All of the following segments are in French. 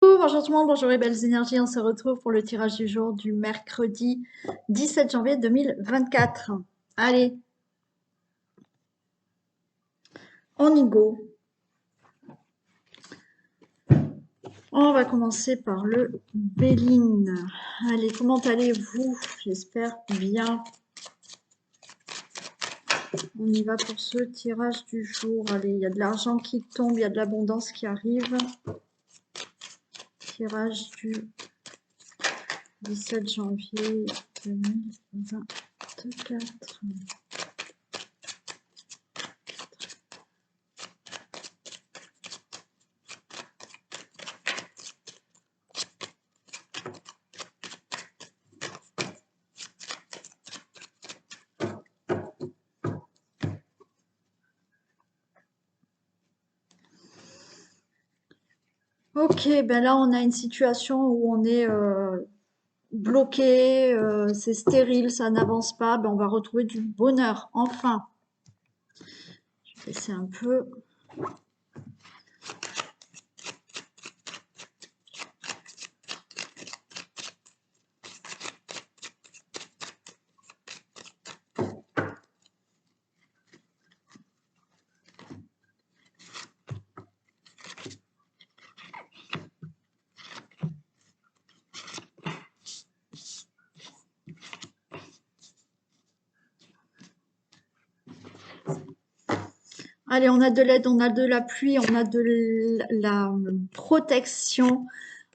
Bonjour tout le monde, bonjour les belles énergies, on se retrouve pour le tirage du jour du mercredi 17 janvier 2024. Allez, on y go. On va commencer par le Béline. Allez, comment allez-vous? J'espère bien. On y va pour ce tirage du jour. Allez, il y a de l'argent qui tombe, il y a de l'abondance qui arrive. Tirage du 17 janvier 2024. Ok, ben là on a une situation où on est bloqué, c'est stérile, ça n'avance pas. Ben on va retrouver du bonheur, enfin. Je vais laisser un peu. Allez, on a de l'aide, on a de l'appui, on a de la protection,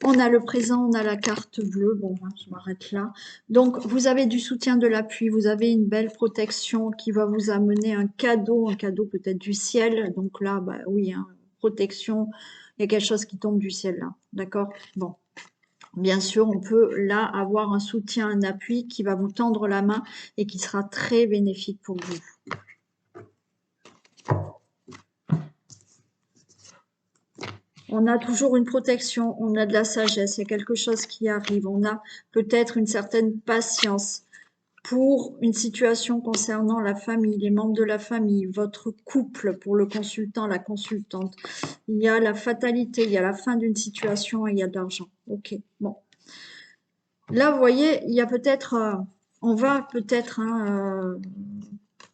on a le présent, on a la carte bleue. Bon, hein, je m'arrête là. Donc, vous avez du soutien, de l'appui, vous avez une belle protection qui va vous amener un cadeau peut-être du ciel. Donc là, bah oui, hein, protection, il y a quelque chose qui tombe du ciel là. D'accord? Bon. Bien sûr, on peut là avoir un soutien, un appui qui va vous tendre la main et qui sera très bénéfique pour vous. On a toujours une protection, on a de la sagesse, il y a quelque chose qui arrive, on a peut-être une certaine patience pour une situation concernant la famille, les membres de la famille, votre couple pour le consultant, la consultante. Il y a la fatalité, il y a la fin d'une situation et il y a de l'argent. Ok, bon. Là, vous voyez, il y a peut-être, on va peut-être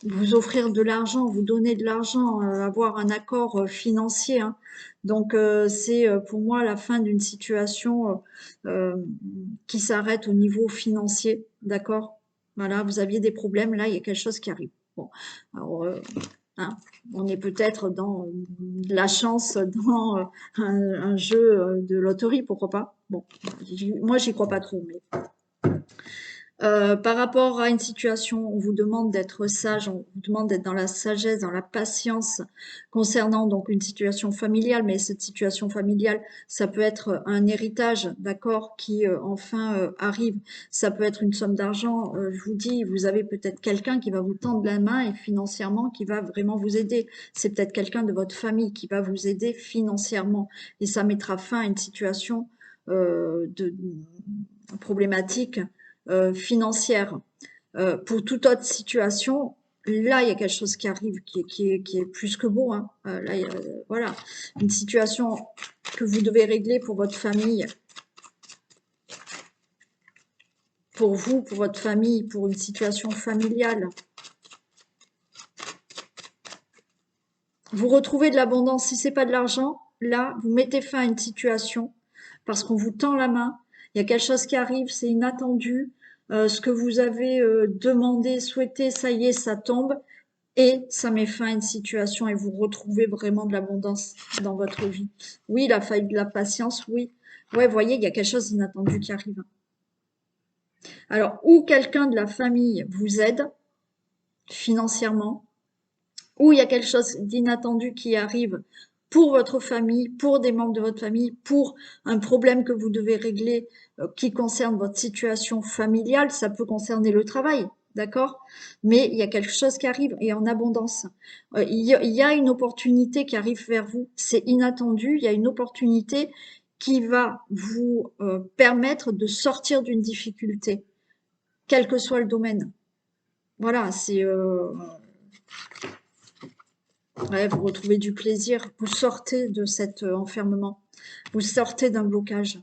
vous offrir de l'argent, vous donner de l'argent, avoir un accord financier, hein. Donc, c'est pour moi la fin d'une situation qui s'arrête au niveau financier, d'accord? Voilà, vous aviez des problèmes, là, il y a quelque chose qui arrive. Bon, alors, hein, on est peut-être dans de la chance, dans un jeu de loterie, pourquoi pas? Bon, moi, j'y crois pas trop, mais par rapport à une situation, on vous demande d'être sage, on vous demande d'être dans la sagesse, dans la patience concernant donc une situation familiale, mais cette situation familiale, ça peut être un héritage, d'accord, qui enfin arrive. Ça peut être une somme d'argent. Je vous dis, vous avez peut-être quelqu'un qui va vous tendre la main et financièrement qui va vraiment vous aider. C'est peut-être quelqu'un de votre famille qui va vous aider financièrement et ça mettra fin à une situation de problématique financière. Pour toute autre situation, là, il y a quelque chose qui arrive qui est plus que beau, hein. Là, voilà, une situation que vous devez régler pour votre famille, pour vous, pour votre famille, pour une situation familiale. Vous retrouvez de l'abondance. Si c'est pas de l'argent, là, vous mettez fin à une situation parce qu'on vous tend la main. Il y a quelque chose qui arrive, c'est inattendu. Ce que vous avez demandé, souhaité, ça y est, ça tombe. Et ça met fin à une situation et vous retrouvez vraiment de l'abondance dans votre vie. Oui, il a fallu de la patience, oui. Ouais, vous voyez, il y a quelque chose d'inattendu qui arrive. Alors, ou quelqu'un de la famille vous aide financièrement, ou il y a quelque chose d'inattendu qui arrive pour votre famille, pour des membres de votre famille, pour un problème que vous devez régler qui concerne votre situation familiale, ça peut concerner le travail, d'accord? Mais il y a quelque chose qui arrive et en abondance. Il y a une opportunité qui arrive vers vous, c'est inattendu, il y a une opportunité qui va vous permettre de sortir d'une difficulté, quel que soit le domaine. Voilà, c'est ouais, vous retrouvez du plaisir, vous sortez de cet enfermement. Vous sortez d'un blocage.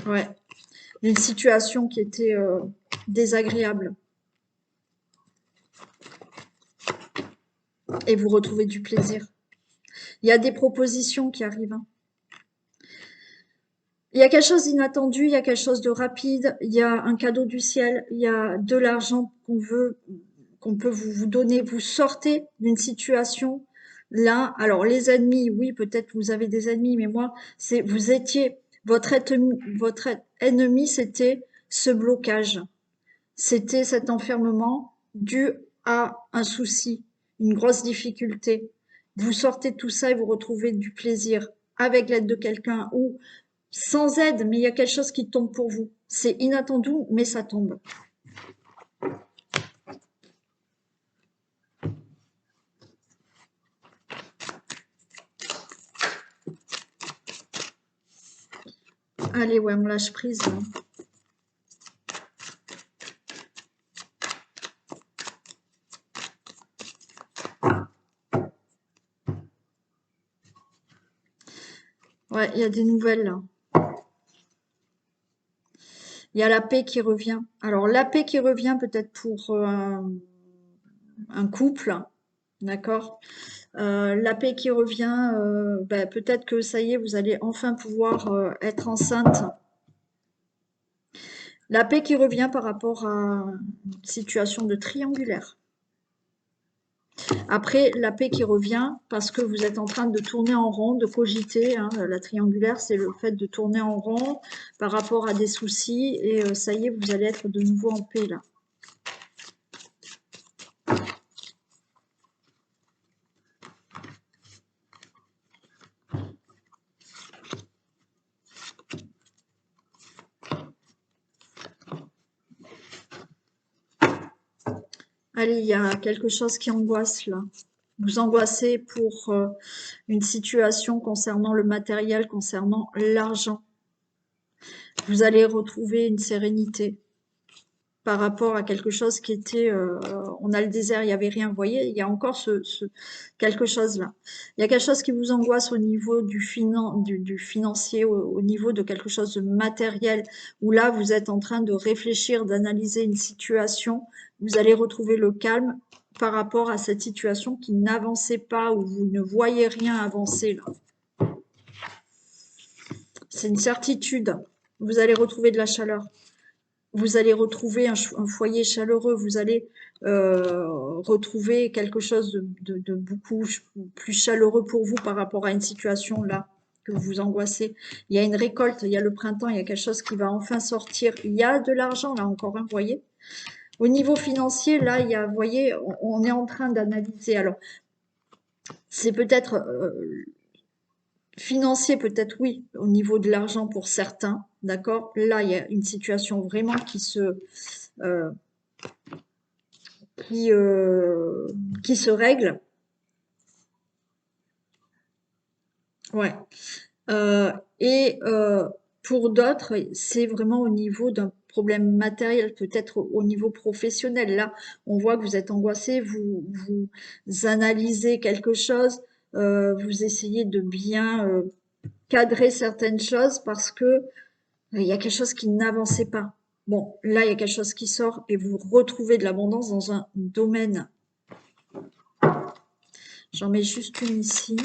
Ouais. D'une situation qui était désagréable. Et vous retrouvez du plaisir. Il y a des propositions qui arrivent. Hein. Il y a quelque chose d'inattendu, il y a quelque chose de rapide, il y a un cadeau du ciel, il y a de l'argent qu'on peut vous donner. Vous sortez d'une situation là. Alors les ennemis, oui, peut-être vous avez des ennemis, mais moi, c'est vous étiez votre ennemi, c'était ce blocage, c'était cet enfermement dû à un souci, une grosse difficulté. Vous sortez de tout ça et vous retrouvez du plaisir avec l'aide de quelqu'un ou sans aide, mais il y a quelque chose qui tombe pour vous. C'est inattendu, mais ça tombe. Allez, ouais, on lâche prise. Ouais, il y a des nouvelles là. Il y a la paix qui revient. Alors, la paix qui revient peut-être pour un couple, d'accord? La paix qui revient, ben, peut-être que ça y est, vous allez enfin pouvoir être enceinte. La paix qui revient par rapport à une situation de triangulaire. Après, la paix qui revient parce que vous êtes en train de tourner en rond, de cogiter. Hein, la triangulaire, c'est le fait de tourner en rond par rapport à des soucis. Et ça y est, vous allez être de nouveau en paix là. Allez, il y a quelque chose qui angoisse là. Vous angoissez pour une situation concernant le matériel, concernant l'argent. Vous allez retrouver une sérénité par rapport à quelque chose qui était, on a le désert, il n'y avait rien, vous voyez, il y a encore quelque chose là. Il y a quelque chose qui vous angoisse au niveau du financier, au niveau de quelque chose de matériel, où là, vous êtes en train de réfléchir, d'analyser une situation, vous allez retrouver le calme par rapport à cette situation qui n'avançait pas, où vous ne voyez rien avancer là. C'est une certitude. Vous allez retrouver de la chaleur. Vous allez retrouver un foyer chaleureux, vous allez retrouver quelque chose de beaucoup plus chaleureux pour vous par rapport à une situation là que vous angoissez. Il y a une récolte, il y a le printemps, il y a quelque chose qui va enfin sortir. Il y a de l'argent là encore, hein, vous voyez. Au niveau financier, là, il y a, vous voyez, on est en train d'analyser. Alors, c'est peut-être financier, peut-être oui, au niveau de l'argent pour certains, d'accord. Là, il y a une situation vraiment euh, qui, euh, qui se règle. Ouais. Euh, et pour d'autres, c'est vraiment au niveau d'un problème matériel, peut-être au niveau professionnel. Là, on voit que vous êtes angoissé, vous analysez quelque chose, vous essayez de bien cadrer certaines choses parce que il y a quelque chose qui n'avançait pas. Bon, là, il y a quelque chose qui sort et vous retrouvez de l'abondance dans un domaine. J'en mets juste une ici.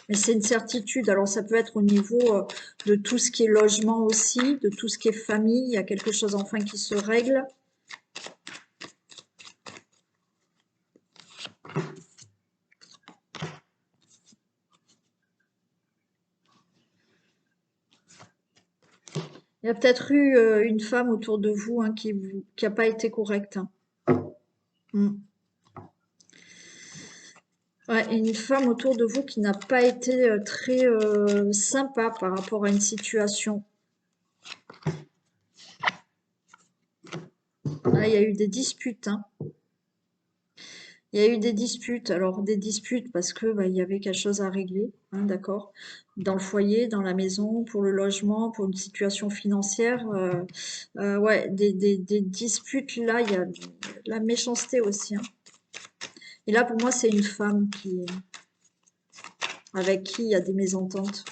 Mais c'est une certitude. Alors, ça peut être au niveau de tout ce qui est logement aussi, de tout ce qui est famille. Il y a quelque chose enfin qui se règle. Il y a peut-être eu une femme autour de vous hein, qui n'a pas été correcte. Hein. Mm. Ouais, une femme autour de vous qui n'a pas été très sympa par rapport à une situation. Là, il y a eu des disputes. Hein. Il y a eu des disputes. Alors, des disputes parce que bah, il y avait quelque chose à régler, hein, d'accord? Dans le foyer, dans la maison, pour le logement, pour une situation financière. Ouais, des disputes, là, il y a la méchanceté aussi. Hein. Et là, pour moi, c'est une femme qui... Avec qui il y a des mésententes?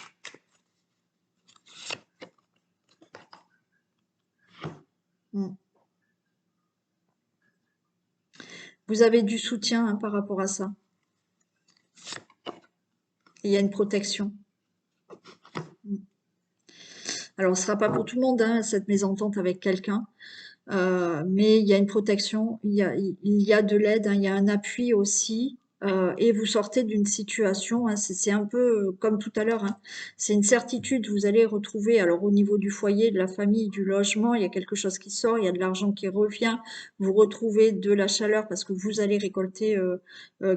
Hmm. Vous avez du soutien hein, par rapport à ça. Et il y a une protection. Hmm. Alors, ce ne sera pas pour tout le monde, hein, cette mésentente avec quelqu'un. Mais il y a une protection, il y a de l'aide, hein, il y a un appui aussi, et vous sortez d'une situation, hein, c'est un peu comme tout à l'heure, hein, c'est une certitude, vous allez retrouver, alors au niveau du foyer, de la famille, du logement, il y a quelque chose qui sort, il y a de l'argent qui revient, vous retrouvez de la chaleur parce que vous allez récolter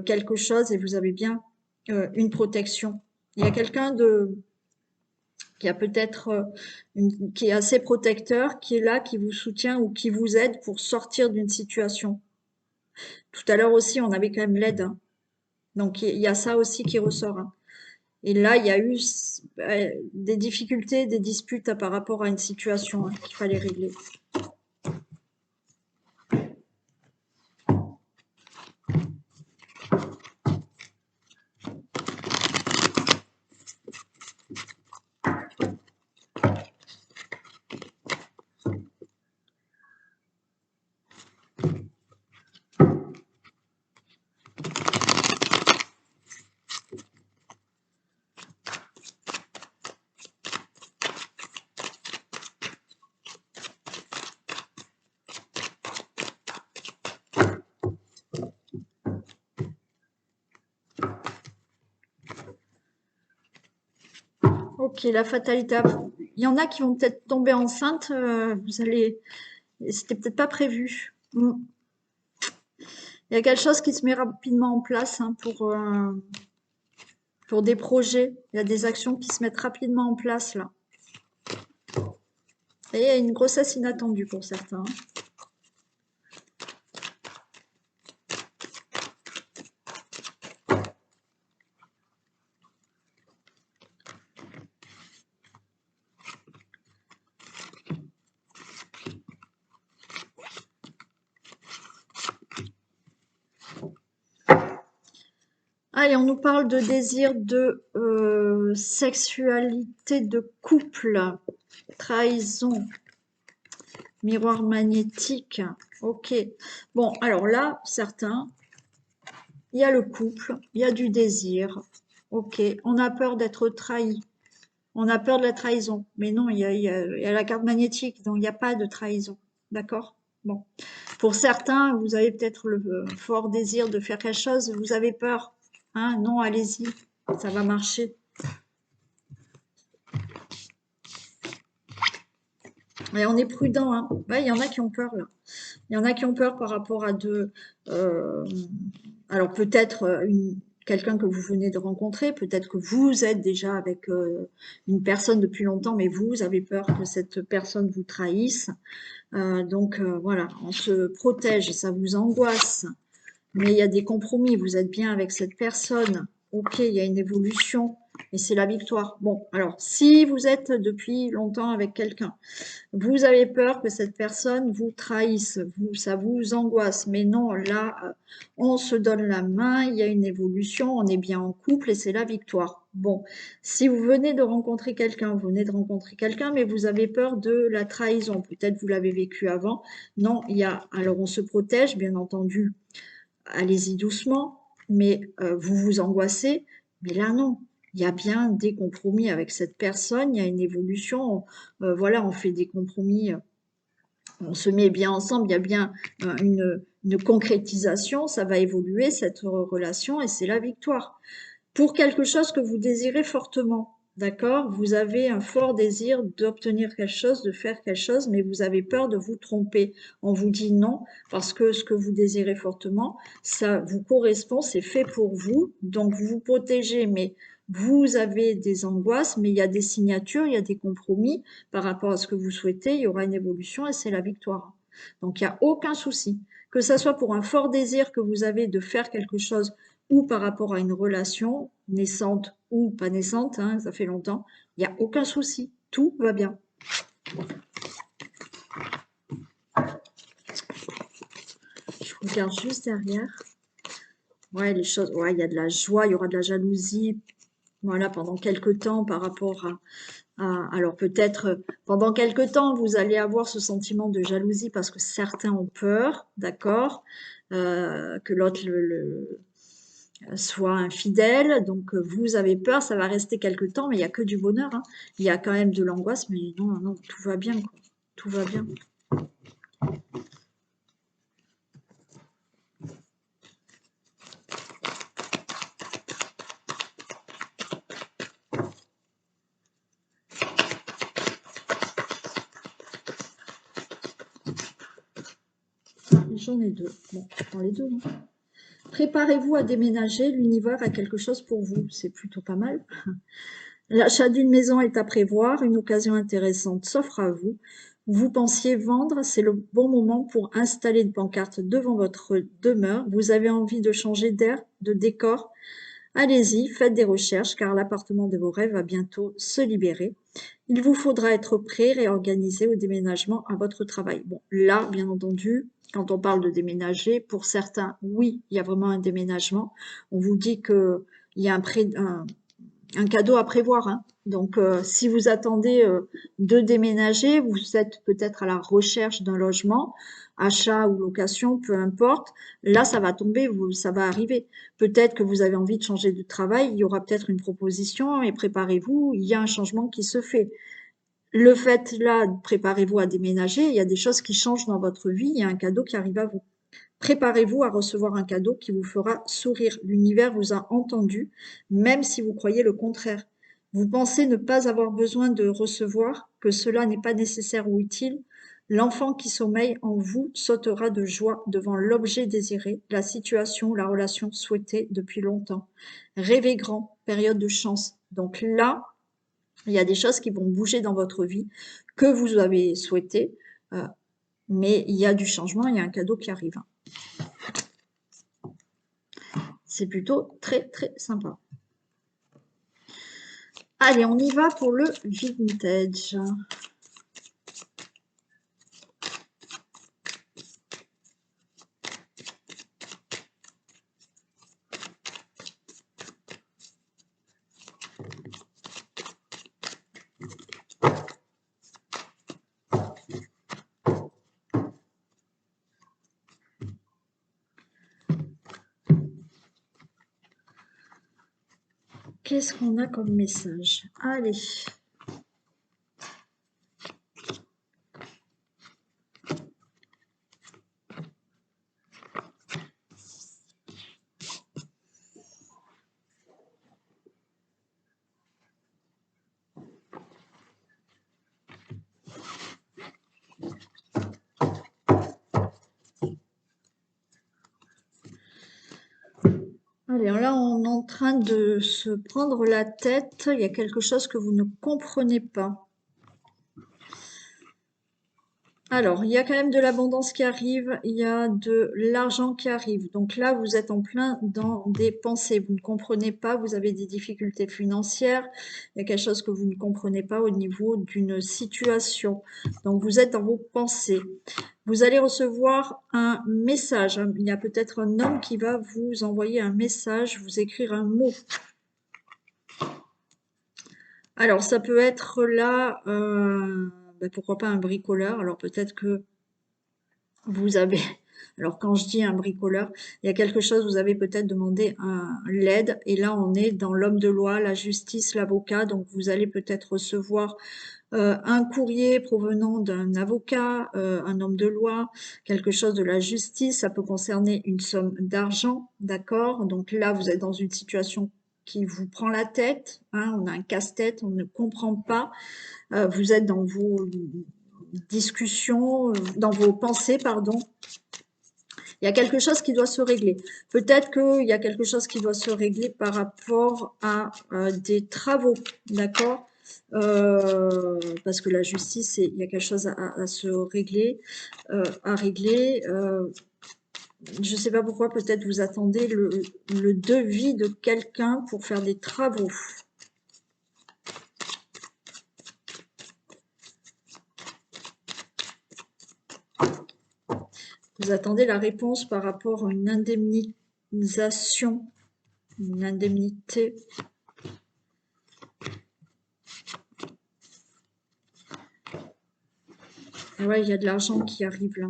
quelque chose et vous avez bien une protection. Il y a quelqu'un qui a peut-être qui est assez protecteur, qui est là, qui vous soutient ou qui vous aide pour sortir d'une situation. Tout à l'heure aussi, on avait quand même l'aide, hein. Donc il y a ça aussi qui ressort, hein. Et là, il y a eu des difficultés, des disputes par rapport à une situation hein, qu'il fallait régler. Ok, la fatalité. Il y en a qui vont peut-être tomber enceintes. Vous allez, c'était peut-être pas prévu. Mm. Il y a quelque chose qui se met rapidement en place hein, pour des projets. Il y a des actions qui se mettent rapidement en place là. Et il y a une grossesse inattendue pour certains. Allez, on nous parle de désir de sexualité de couple, trahison, miroir magnétique. Ok. Bon, alors là, certains, il y a le couple, il y a du désir. Ok. On a peur d'être trahi. On a peur de la trahison. Mais non, il y a la carte magnétique, donc il n'y a pas de trahison. D'accord? Bon. Pour certains, vous avez peut-être le fort désir de faire quelque chose, vous avez peur. Hein? Non, allez-y, ça va marcher. Et on est prudent, hein. Ouais, il y en a qui ont peur là. Il y en a qui ont peur par rapport à euh, alors peut-être quelqu'un que vous venez de rencontrer, peut-être que vous êtes déjà avec une personne depuis longtemps, mais vous avez peur que cette personne vous trahisse. Donc voilà, on se protège, ça vous angoisse, mais il y a des compromis, vous êtes bien avec cette personne, ok, il y a une évolution, et c'est la victoire. Bon, alors, si vous êtes depuis longtemps avec quelqu'un, vous avez peur que cette personne vous trahisse, ça vous angoisse, mais non, là, on se donne la main, il y a une évolution, on est bien en couple et c'est la victoire. Bon, si vous venez de rencontrer quelqu'un, vous venez de rencontrer quelqu'un, mais vous avez peur de la trahison, peut-être vous l'avez vécu avant. Non, alors on se protège, bien entendu, allez-y doucement, mais vous vous angoissez, mais là non. Il y a bien des compromis avec cette personne, il y a une évolution, voilà, on fait des compromis, on se met bien ensemble, il y a bien une concrétisation, ça va évoluer cette relation et c'est la victoire. Pour quelque chose que vous désirez fortement, d'accord? Vous avez un fort désir d'obtenir quelque chose, de faire quelque chose, mais vous avez peur de vous tromper. On vous dit non parce que ce que vous désirez fortement, ça vous correspond, c'est fait pour vous, donc vous vous protégez, mais vous avez des angoisses, mais il y a des signatures, il y a des compromis par rapport à ce que vous souhaitez, il y aura une évolution et c'est la victoire. Donc il n'y a aucun souci. Que ça soit pour un fort désir que vous avez de faire quelque chose ou par rapport à une relation naissante ou pas naissante, hein, ça fait longtemps, il n'y a aucun souci, tout va bien. Je regarde juste derrière. Ouais, les choses, ouais, il y a de la joie, il y aura de la jalousie, Voilà, pendant quelque temps par rapport alors peut-être pendant quelque temps, vous allez avoir ce sentiment de jalousie parce que certains ont peur, d'accord, que l'autre soit infidèle. Donc vous avez peur, ça va rester quelque temps, mais il n'y a que du bonheur, hein. Il y a quand même de l'angoisse, mais non, non, tout va bien, quoi. Tout va bien. J'en ai deux. Bon, je prends les deux, hein. Préparez-vous à déménager, l'univers a quelque chose pour vous, c'est plutôt pas mal. L'achat d'une maison est à prévoir, une occasion intéressante s'offre à vous. Vous pensiez vendre, c'est le bon moment pour installer une pancarte devant votre demeure. Vous avez envie de changer d'air, de décor. Allez-y, faites des recherches car l'appartement de vos rêves va bientôt se libérer. Il vous faudra être prêt, réorganisé au déménagement à votre travail. Bon, là, bien entendu, quand on parle de déménager, pour certains, oui, il y a vraiment un déménagement. On vous dit que il y a un cadeau à prévoir, hein. Donc, si vous attendez de déménager, vous êtes peut-être à la recherche d'un logement, achat ou location, peu importe. Là, ça va tomber, ça va arriver. Peut-être que vous avez envie de changer de travail, il y aura peut-être une proposition et préparez-vous, il y a un changement qui se fait. Le fait là, préparez-vous à déménager, il y a des choses qui changent dans votre vie, il y a un cadeau qui arrive à vous. Préparez-vous à recevoir un cadeau qui vous fera sourire. L'univers vous a entendu, même si vous croyez le contraire. Vous pensez ne pas avoir besoin de recevoir, que cela n'est pas nécessaire ou utile. L'enfant qui sommeille en vous sautera de joie devant l'objet désiré, la situation, la relation souhaitée depuis longtemps. Rêvez grand, période de chance. Donc là, il y a des choses qui vont bouger dans votre vie que vous avez souhaité, euh, mais il y a du changement, il y a un cadeau qui arrive. C'est plutôt très très sympa. Allez, on y va pour le vintage. Qu'est-ce qu'on a comme message? Allez. Allez, là, on est en train de se prendre la tête. Il y a quelque chose que vous ne comprenez pas. Alors, il y a quand même de l'abondance qui arrive, il y a de l'argent qui arrive. Donc là, vous êtes en plein dans des pensées. Vous ne comprenez pas, vous avez des difficultés financières. Il y a quelque chose que vous ne comprenez pas au niveau d'une situation. Donc, vous êtes dans vos pensées. Vous allez recevoir un message. Il y a peut-être un homme qui va vous envoyer un message, vous écrire un mot. Alors, ça peut être là, pourquoi pas un bricoleur. Alors, peut-être que vous avez, alors quand je dis un bricoleur, il y a quelque chose, vous avez peut-être demandé l'aide, et là on est dans l'homme de loi, la justice, l'avocat, donc vous allez peut-être recevoir un courrier provenant d'un avocat, un homme de loi, quelque chose de la justice, ça peut concerner une somme d'argent, d'accord? Donc là vous êtes dans une situation qui vous prend la tête, hein, on a un casse-tête, on ne comprend pas, vous êtes dans vos discussions, dans vos pensées, pardon. Il y a quelque chose qui doit se régler. Peut-être qu'il y a quelque chose qui doit se régler par rapport à des travaux, d'accord, parce que la justice, il y a quelque chose à se régler, à régler. Je ne sais pas pourquoi, peut-être vous attendez le devis de quelqu'un pour faire des travaux. Vous attendez la réponse par rapport à une indemnisation, une indemnité. Ouais, il y a de l'argent qui arrive là.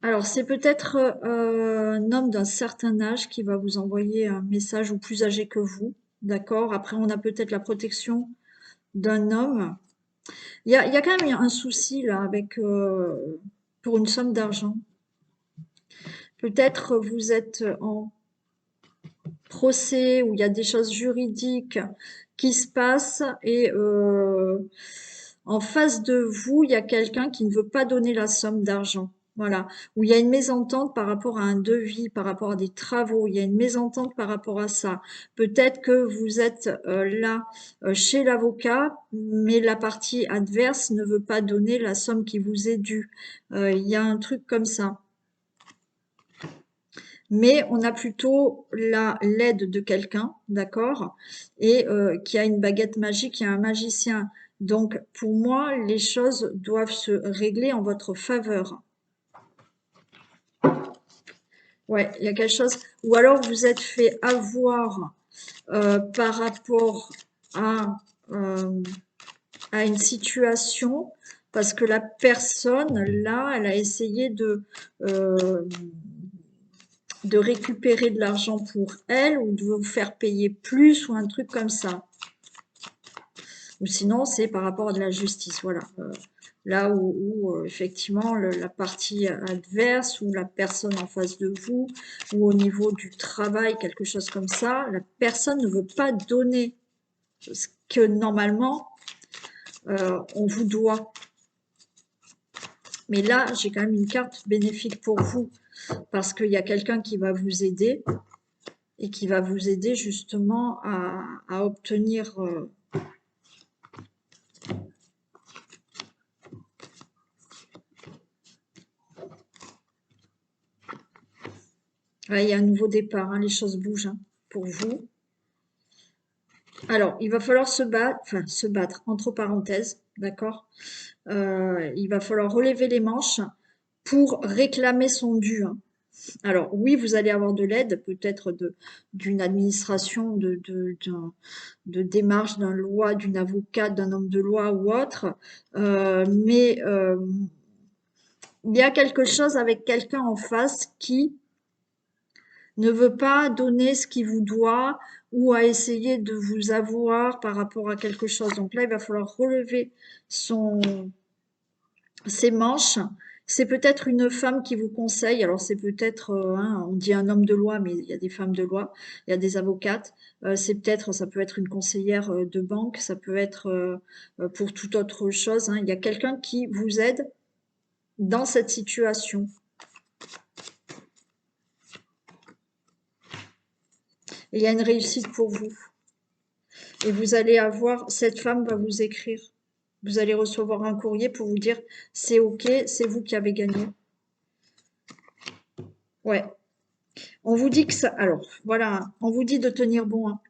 Alors, c'est peut-être un homme d'un certain âge qui va vous envoyer un message ou plus âgé que vous. D'accord? Après, on a peut-être la protection d'un homme. Il y a quand même un souci là avec pour une somme d'argent. Peut-être vous êtes en procès où il y a des choses juridiques qui se passent et en face de vous, il y a quelqu'un qui ne veut pas donner la somme d'argent. Voilà, où il y a une mésentente par rapport à un devis, par rapport à des travaux, il y a une mésentente par rapport à ça. Peut-être que vous êtes là chez l'avocat, mais la partie adverse ne veut pas donner la somme qui vous est due. Il y a un truc comme ça. Mais on a plutôt l'aide de quelqu'un, d'accord, et qui a une baguette magique, qui a un magicien. Donc pour moi, les choses doivent se régler en votre faveur. Ouais, il y a quelque chose. Ou alors vous êtes fait avoir par rapport à, euh, à une situation parce que la personne, là, elle a essayé euh, de récupérer de l'argent pour elle ou de vous faire payer plus ou un truc comme ça. Ou sinon, c'est par rapport à de la justice. Voilà. Là où, effectivement la partie adverse ou la personne en face de vous ou au niveau du travail, quelque chose comme ça, la personne ne veut pas donner ce que normalement on vous doit. Mais là, j'ai quand même une carte bénéfique pour vous parce qu'il y a quelqu'un qui va vous aider et qui va vous aider justement à obtenir ouais, il y a un nouveau départ, hein, les choses bougent hein, pour vous. Alors, il va falloir se battre, entre parenthèses, d'accord? Il va falloir relever les manches pour réclamer son dû, hein. Alors, oui, vous allez avoir de l'aide, peut-être d'une administration, de démarche, d'un loi, d'une avocate, d'un homme de loi ou autre, mais il y a quelque chose avec quelqu'un en face qui ne veut pas donner ce qu'il vous doit ou à essayer de vous avoir par rapport à quelque chose. Donc là, il va falloir relever son, ses manches. C'est peut-être une femme qui vous conseille. Alors c'est peut-être, hein, on dit un homme de loi, mais il y a des femmes de loi, il y a des avocates. C'est peut-être, ça peut être une conseillère de banque, ça peut être pour toute autre chose, hein. Il y a quelqu'un qui vous aide dans cette situation. Et il y a une réussite pour vous. Et vous allez avoir, cette femme va vous écrire. Vous allez recevoir un courrier pour vous dire c'est ok, c'est vous qui avez gagné. Ouais. On vous dit que ça. Alors, voilà, on vous dit de tenir bon, hein.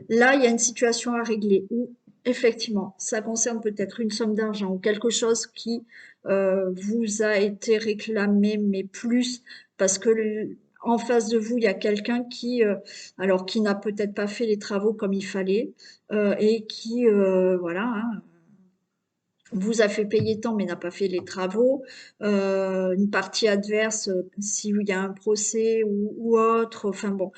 Là, il y a une situation à régler où, effectivement, ça concerne peut-être une somme d'argent ou quelque chose qui vous a été réclamé, mais plus parce que en face de vous, il y a quelqu'un qui, alors, qui n'a peut-être pas fait les travaux comme il fallait et qui, voilà, hein, vous a fait payer tant mais n'a pas fait les travaux, une partie adverse s'il y a un procès ou autre, enfin bon,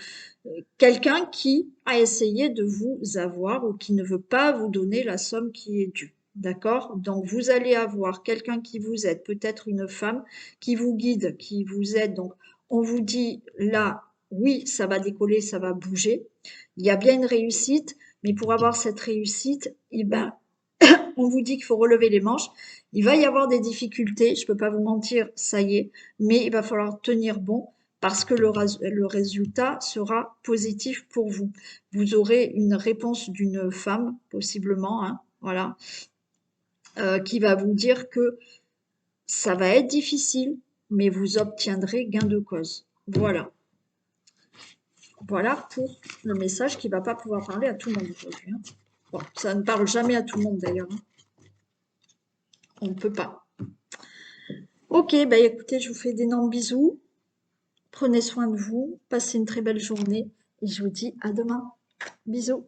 quelqu'un qui a essayé de vous avoir ou qui ne veut pas vous donner la somme qui est due. D'accord? Donc vous allez avoir quelqu'un qui vous aide, peut-être une femme qui vous guide, qui vous aide. Donc on vous dit là, oui, ça va décoller, ça va bouger. Il y a bien une réussite, mais pour avoir cette réussite, eh ben, on vous dit qu'il faut relever les manches. Il va y avoir des difficultés, je ne peux pas vous mentir, ça y est, mais il va falloir tenir bon parce que le résultat sera positif pour vous. Vous aurez une réponse d'une femme, possiblement, hein, voilà, qui va vous dire que ça va être difficile, mais vous obtiendrez gain de cause. Voilà. Voilà pour le message qui ne va pas pouvoir parler à tout le monde aujourd'hui, hein. Bon, ça ne parle jamais à tout le monde d'ailleurs, hein. On ne peut pas. Ok, bah écoutez, je vous fais d'énormes bisous. Prenez soin de vous, passez une très belle journée et je vous dis à demain. Bisous.